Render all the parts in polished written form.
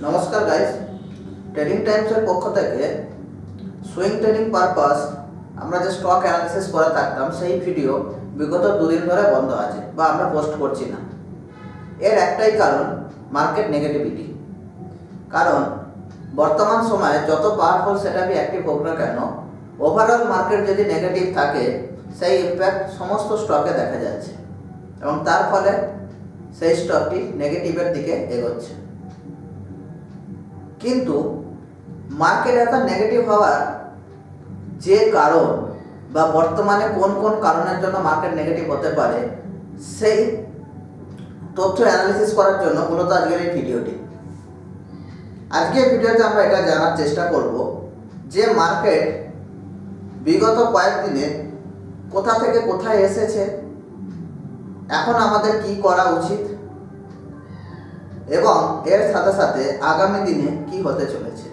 নমস্কার guys, trading টাইমসের পক্ষ থেকে সুইং ট্রেডিং পারপাস আমরা যে স্টক অ্যানালিসিস করে থাকতাম সেই ভিডিও বিগত দুদিন ধরে বন্ধ আছে বা আমরা পোস্ট করছি না। এর একটাই কারণ, মার্কেট নেগেটিভিটি। কারণ বর্তমান সময়ে যত পাওয়ারফুল সেটআপই অ্যাক্টিভ হোক না কেন, ওভারঅল মার্কেট যদি নেগেটিভ থাকে সেই ইম্প্যাক্ট সমস্ত স্টকে দেখা যাচ্ছে এবং তার ফলে সেই স্টকটি নেগেটিভের দিকে এগোচ্ছে। কিন্তু মার্কেট এত নেগেটিভ হওয়ার যে কারণ বা বর্তমানে কোন কোন কারণের জন্য মার্কেট নেগেটিভ হতে পারে সেই তথ্য অ্যানালিসিস করার জন্য মূলত আজকের এই ভিডিওটি। আজকের ভিডিওতে আমরা এটা জানার চেষ্টা করব যে মার্কেট বিগত কয়েকদিনে কোথা থেকে কোথায় এসেছে, এখন আমাদের কি করা উচিত এবং এর সাথে সাথে আগামী দিনে কি হতে চলেছে।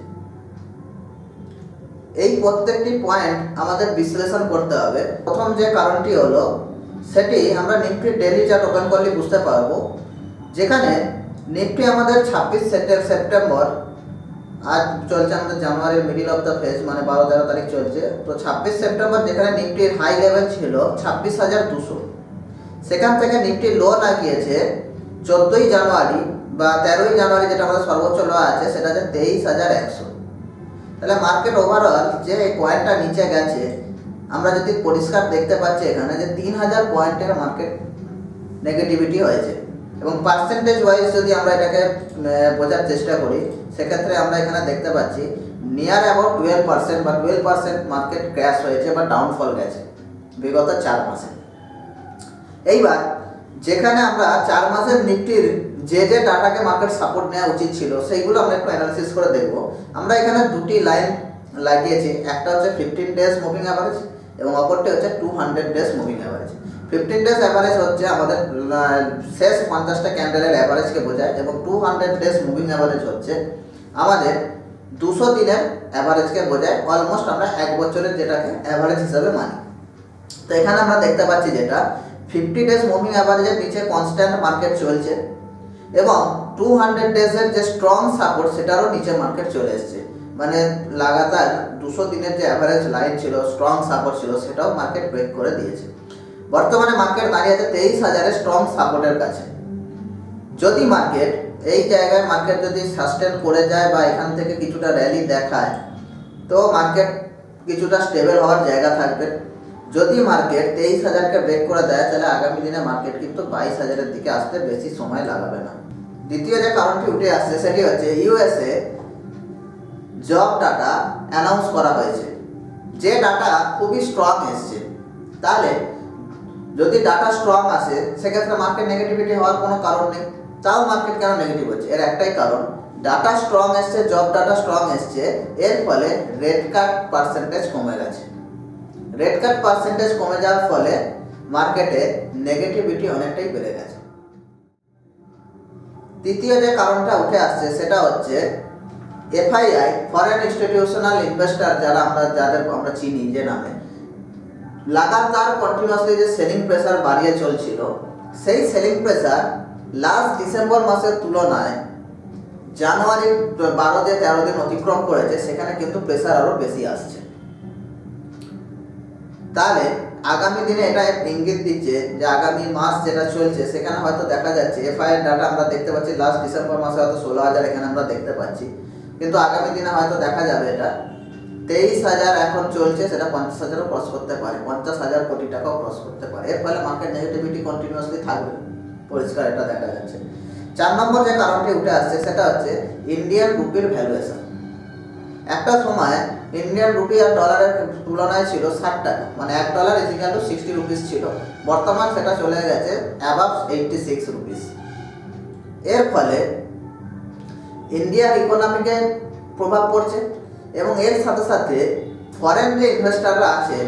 এই প্রত্যেকটি পয়েন্ট আমাদের বিশ্লেষণ করতে হবে। প্রথম যে কারণটি হলো, সেটি আমরা নিফটি ডেইলি চার্ট ওপেন করলে বুঝতে পারবো, যেখানে নিফটি আমাদের 26 সেপ্টেম্বর, আজ চলছে আমাদের জানুয়ারির মিডিল অফ দ্য ফেজ, মানে 12-13 তারিখ চলছে। তো 26 সেপ্টেম্বর যেখানে নিফটির হাই লেভেল ছিল 26,200, সেখান থেকে নিফটি লো না গিয়েছে 14ই জানুয়ারি বা 13ই জানুয়ারি, যেটা আমাদের সর্বোচ্চ লো আছে সেটা হচ্ছে 23,100। তাহলে মার্কেট ওভারঅল যে পয়েন্টটা নিচে গেছে, আমরা যদি পরিষ্কার দেখতে পাচ্ছি এখানে যে 3,000 পয়েন্টের মার্কেট নেগেটিভিটি হয়েছে। এবং পার্সেন্টেজ ওয়াইজ যদি আমরা এটাকে বোঝার চেষ্টা করি, সেক্ষেত্রে আমরা এখানে দেখতে পাচ্ছি নিয়ার অ্যাবাউট 12% বা 12% মার্কেট ক্র্যাশ হয়েছে বা ডাউনফল গেছে বিগত 4 মাসে। এইবার যেখানে আমরা 4 মাসের নিফটির যে ডাটাকে মার্কেট সাপোর্ট নেওয়া উচিত ছিল সেইগুলো আমরা একটু অ্যানালিসিস করে দেখব। আমরা এখানে দুটি লাইন লাগিয়েছি, একটা হচ্ছে 15 ডেজ মুভিং অ্যাভারেজ এবং অপরটি হচ্ছে 200 days moving average. 15 days average হচ্ছে আমাদের শেষ 50টা ক্যান্ডেলের অ্যাভারেজকে বোঝায় এবং 200 ডেজ মুভিং অ্যাভারেজ হচ্ছে আমাদের 200 দিনের অ্যাভারেজকে বোঝায়। অলমোস্ট আমরা 1 বছরের যেটাকে অ্যাভারেজ হিসাবে মানি। তো এখানে আমরা দেখতে পাচ্ছি যেটা 50 ডেজ মুভিং অ্যাভারেজের নিচে কনস্ট্যান্ট মার্কেট চলছে এবং 200 ডেজের যে স্ট্রং সাপোর্ট সেটারও নিচে মার্কেট চলে এসছে। মানে লাগাতার 200 দিনের যে অ্যাভারেজ লাইন ছিল, স্ট্রং সাপোর্ট ছিল, সেটাও মার্কেট ব্রেক করে দিয়েছে। বর্তমানে মার্কেট দাঁড়িয়ে আছে 23,000 স্ট্রং সাপোর্টের কাছে। যদি মার্কেট এই জায়গায় যদি সাস্টেন করে যায় বা এখান থেকে কিছুটা র্যালি দেখায়, তো মার্কেট কিছুটা স্টেবল হওয়ার জায়গা থাকবে। যদি মার্কেট 23,000কে ব্রেক করে দেয়, তাহলে আগামী দিনে মার্কেট কিন্তু 22,000-এর দিকে আসতে বেশি সময় লাগাবে না। দ্বিতীয় যে কারণটি উঠে আসছে সেটি হচ্ছে ইউএসএ জব ডাটা অ্যানাউন্স করা হয়েছে, যে ডাটা খুবই স্ট্রং এসছে। তাহলে যদি ডাটা স্ট্রং আসে, সেক্ষেত্রে মার্কেট নেগেটিভিটি হওয়ার কোনো কারণ নেই। তাও মার্কেট কেন নেগেটিভ হচ্ছে, এর একটাই কারণ, ডাটা স্ট্রং এসছে, জব ডাটা স্ট্রং এসছে, এর ফলে রেড কাট পার্সেন্টেজ কমে গেছে। রেড কাট পার্সেন্টেজ কমে যাওয়ার ফলে মার্কেটে নেগেটিভিটি অনেকটাই বেড়ে গেছে। তৃতীয় যে কারণটা উঠে আসছে সেটা হচ্ছে এফআইআই, ফরেন ইনস্টিটিউশনাল ইনভেস্টর, যাদের আমরা চিনি যে নামে, লাগাতার কন্টিনিউয়াসলি যে সেলিং প্রেসার বাড়িয়ে চলছিল, সেই সেলিং প্রেসার লাস্ট ডিসেম্বর মাসের তুলনায় জানুয়ারি 12-13 দিন অতিক্রম করেছে, সেখানে কিন্তু প্রেসার আরও বেশি আসছে। তাহলে আগামী দিনে এটা ইঙ্গিত দিচ্ছে যে আগামী মাস যেটা চলছে সেখানে হয়তো দেখা যাচ্ছে এফআইআর ডাটা আমরা দেখতে পাচ্ছি লাস্ট ডিসেম্বর মাসে হয়তো 16,000 এখানে আমরা দেখতে পাচ্ছি, কিন্তু আগামী দিনে হয়তো দেখা যাবে এটা 23,000 এখন চলছে, সেটা 50,000-ও ক্রস করতে পারে, 50,000 কোটি টাকাও ক্রস করতে পারে। এর ফলে মার্কেট নেগেটিভিটি কন্টিনিউয়াসলি থাকবে, পরিষ্কার এটা দেখা যাচ্ছে। 4 নম্বর যে কারণটি উঠে আসছে সেটা হচ্ছে ইন্ডিয়ান রুপির ভ্যালুয়েশন। একটা সময় ইন্ডিয়ান রুপি আর ডলারের তুলনায় ছিল 60 টাকা, মানে $1 = 60 রুপিস ছিল। বর্তমান সেটা চলে গেছে অ্যাবাভ 86 রুপিস। এর ফলে ইন্ডিয়ার ইকোনমিকে প্রভাব পড়ছে এবং এর সাথে সাথে ফরেন যে ইনভেস্টাররা আছে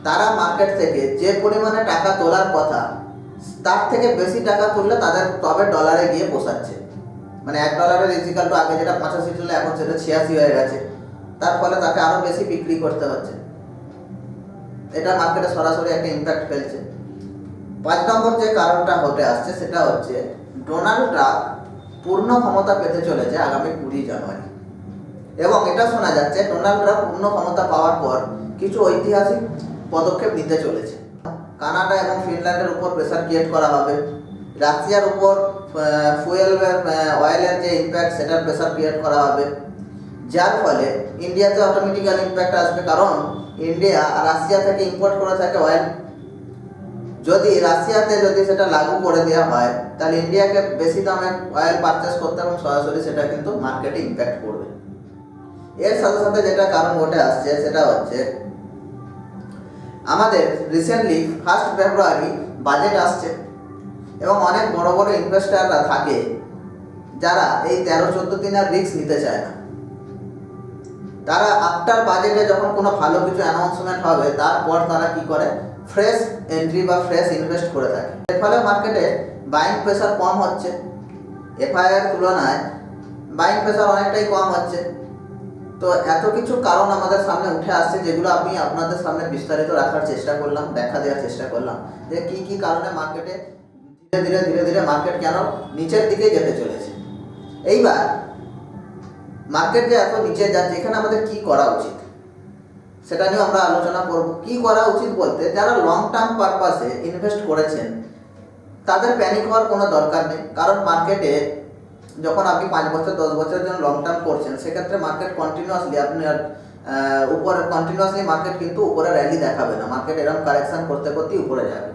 তারা মার্কেট থেকে যে পরিমাণে টাকা তোলার কথা, তার থেকে বেশি টাকা তুললে তাদের তবে ডলারে গিয়ে পোষাচ্ছে। মানে $1 আগে যেটা 85 ছিল, এখন সেটা 86 হয়ে গেছে। তার ফলে তাকে আরও বেশি বিক্রি করতে হচ্ছে। এটা মার্কেটে সরাসরি একটা ইম্প্যাক্ট ফেলছে। 5 নম্বর যে কারণটা হতে আসছে সেটা হচ্ছে ডোনাল্ড ট্রাম্প পূর্ণ ক্ষমতা পেতে চলেছে আগামী 20 জানুয়ারি। এবং এটা শোনা যাচ্ছে ডোনাল্ড ট্রাম্প পূর্ণ ক্ষমতা পাওয়ার পর কিছু ঐতিহাসিক পদক্ষেপ নিতে চলেছে। কানাডা এবং ফিনল্যান্ডের উপর প্রেসার ক্রিয়েট করা হবে, রাশিয়ার উপর অয়েলের যে ইম্প্যাক্ট সেটার প্রেসার ক্রিয়েট করা হবে, যার ফলে ইন্ডিয়াতে অটোমেটিক্যাল ইম্প্যাক্ট আসবে, কারণ ইন্ডিয়া রাশিয়া থেকে ইম্পোর্ট করে থাকে অয়েল। যদি রাশিয়াতে সেটা লাগু করে দেওয়া হয় তাহলে ইন্ডিয়াকে বেশি দামে অয়েল পারচেস করতে এবং সরাসরি সেটা কিন্তু মার্কেটে ইম্প্যাক্ট করবে। এর সাথে সাথে যেটা কারণ ঘটে আসছে সেটা হচ্ছে আমাদের রিসেন্টলি 1 ফেব্রুয়ারি বাজেট আসছে এবং অনেক বড় বড় ইনভেস্টাররা থাকে যারা এই 13-14 দিনের রিস্ক নিতে চায় না। তারা আফটার বাজেটে যখন কোনো ভালো কিছু অ্যানাউন্সমেন্ট হবে তারপর তারা কি করে, ফ্রেশ এন্ট্রি বা ফ্রেশ ইনভেস্ট করে থাকে। এর ফলে মার্কেটে বাইং প্রেসার কম হচ্ছে, এফআইআর তুলনায় বাইং প্রেসার অনেকটাই কম হচ্ছে। তো এত কিছু কারণ আমাদের সামনে উঠে আসছে যেগুলো আমি আপনাদের সামনে বিস্তারিত রাখার চেষ্টা করলাম, ব্যাখ্যা দেওয়ার চেষ্টা করলাম যে কি কি কারণে মার্কেটে ধীরে ধীরে মার্কেট কেন নিচের দিকে যেতে চলেছে। এইবার মার্কেট যে এত নিচে যাচ্ছে এখানে আমাদের কি করা উচিত সেটা নিয়ে আমরা আলোচনা করব। কি করা উচিত বলতে, যারা লং টার্ম পারপাসে ইনভেস্ট করেছেন তাদের প্যানিক হওয়ার কোনো দরকার নেই, কারণ মার্কেটে যখন আপনি 5 বছর 10 বছরের জন্য লং টার্ম করছেন সেক্ষেত্রে মার্কেট কন্টিনিউয়াসলি আপনার উপরে কন্টিনিউয়াসলি মার্কেট কিন্তু উপরে র্যালি দেখাবে না, মার্কেট এরকম কারেকশন করতে করতেই উপরে যাবে।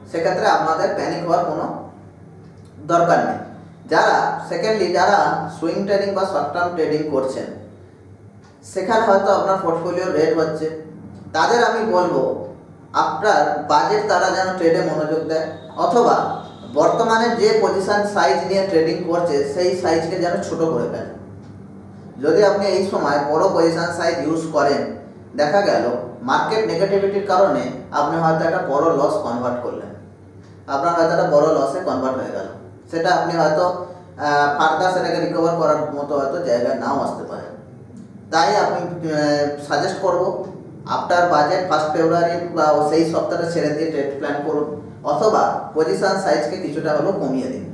সেক্ষেত্রে আপনাদের প্যানিক হওয়ার কোনো দরকার নেই। যারা সুইং ট্রেডিং বা শর্ট টার্ম ট্রেডিং করছেন সেখানে হয়তো আপনার পোর্টফোলিও রেট হচ্ছে, তাদের আমি বলবো আপনার বাজেট তারা যেন ট্রেডে মনোযোগ দেয়, অথবা বর্তমানে যে পজিশন সাইজ নিয়ে ট্রেডিং করছে সেই সাইজকে যেন ছোট করে ফেলে। যদি আপনি এই সময় বড় পজিশন সাইজ ইউজ করেন, দেখা গেল মার্কেট নেগেটিভিটির কারণে আপনি হয়তো একটা বড় লস কনভার্ট করলেন, আপনার হয়তো একটা বড় লসে কনভার্ট হয়ে গেল, সেটা আপনি হয়তো ফার্দার সেটাকে রিকভার করার মতো হয়তো জায়গায় নাও আসতে পারে। তাই আমি সাজেস্ট করব আফটার বাজেট 1 ফেব্রুয়ারি বা সেই সপ্তাহে ছেড়ে দিয়ে ট্রেড প্ল্যান করুন, অথবা পজিশন সাইজকে কিছুটা হলেও কমিয়ে দিন।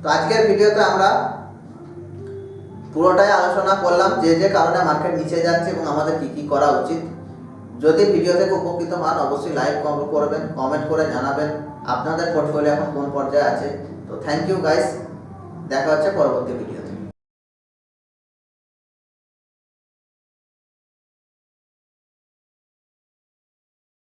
তো আজকের ভিডিওতে আমরা পুরোটাই আলোচনা করলাম যে কারণে মার্কেট নিচে যাচ্ছে এবং আমাদের কি কি করা উচিত। যদি ভিডিও থেকে উপকৃত হন অবশ্যই লাইক করবেন, কমেন্ট করে জানাবেন আপনাদের পোর্টফোলিও এখন কোন পর্যায়ে আছে। তো থ্যাংক ইউ গাইস, দেখা হচ্ছে পরবর্তী ভিডিও।